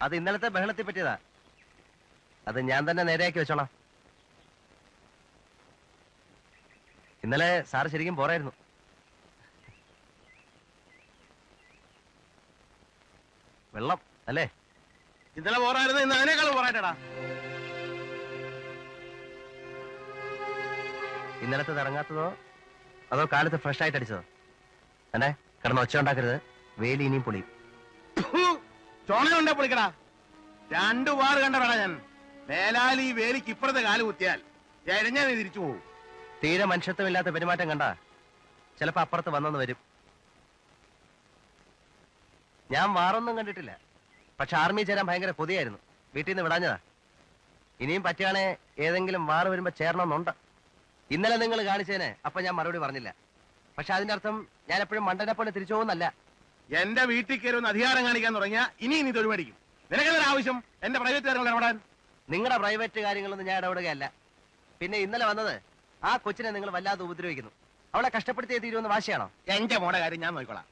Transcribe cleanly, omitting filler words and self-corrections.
അത് ഇന്നലത്തെ ബഹളത്തിൽ പറ്റിയതാ. അത് ഞാൻ തന്നെ നേരെയാക്കി വെച്ചോളാം. ഇന്നലെ സാറ് ശരിക്കും പോരായിരുന്നു. വെള്ളം അല്ലേ? ഇന്നലെ പോരായിരുന്നു, ഇന്ന് അതിനേക്കാളും പോരാട്ടടാ. ഇന്നലത്തെ ഇറങ്ങാത്തതോ അതോ കാലത്ത് ഫ്രഷ് ആയിട്ട് അടിച്ചതോ? അല്ലേ കിടന്ന് ഒച്ച ഉണ്ടാക്കരുത്, വേലി ഇനിയും പൊളിയും. ചോണയുണ്ടേ പൊളിക്കടാ. 2 വാറ് കണ്ടടാ ഞാൻ. വേലാലി വേലിക്ക് ഇപ്പുറത്തെ കാല് കുത്തിയാൽ എഴഞ്ഞാ നീ തിരിച്ചു പോകും. തീരെ മനുഷ്യത്വമില്ലാത്ത പെരുമാറ്റം കണ്ടാ ചിലപ്പോ അപ്പുറത്ത് വന്നെന്ന് വരും. ഞാൻ വാറൊന്നും കണ്ടിട്ടില്ല. പക്ഷെ ആർമി ചേരാൻ ഭയങ്കര കൊതിയായിരുന്നു. വീട്ടിൽ നിന്ന് വിടാഞ്ഞതാ. ഇനിയും പറ്റുകയാണെ ഏതെങ്കിലും വാറ് വരുമ്പോ ചേരണമെന്നുണ്ട്. ഇന്നലെ നിങ്ങൾ കാണിച്ചേനെ അപ്പൊ ഞാൻ മറുപടി പറഞ്ഞില്ല. പക്ഷെ അതിന്റെ അർത്ഥം ഞാൻ എപ്പോഴും മണ്ടനെ പോലെ തിരിച്ചു പോകുന്നല്ല. എന്റെ വീട്ടിൽ കയറി ഒന്ന് അധികാരം കാണിക്കാൻ തുടങ്ങിയാ ഇനി നീ തൊഴിമടിക്കും. നിനക്കെന്തൊരു ആവശ്യം എന്റെ പ്രൈവറ്റ് കാര്യങ്ങൾ ഇടപെടാൻ? നിങ്ങളുടെ പ്രൈവറ്റ് കാര്യങ്ങളൊന്നും ഞാൻ ഇടപെടുകയല്ല. പിന്നെ ഇന്നലെ വന്നത് ആ കൊച്ചിനെ നിങ്ങൾ വല്ലാതെ ഉപദ്രവിക്കുന്നു. അവളെ കഷ്ടപ്പെടുത്തിയേ തീരുമെന്ന് വാശിയാണോ? എന്റെ മോടെ കാര്യം ഞാൻ നോക്കിക്കോളാം.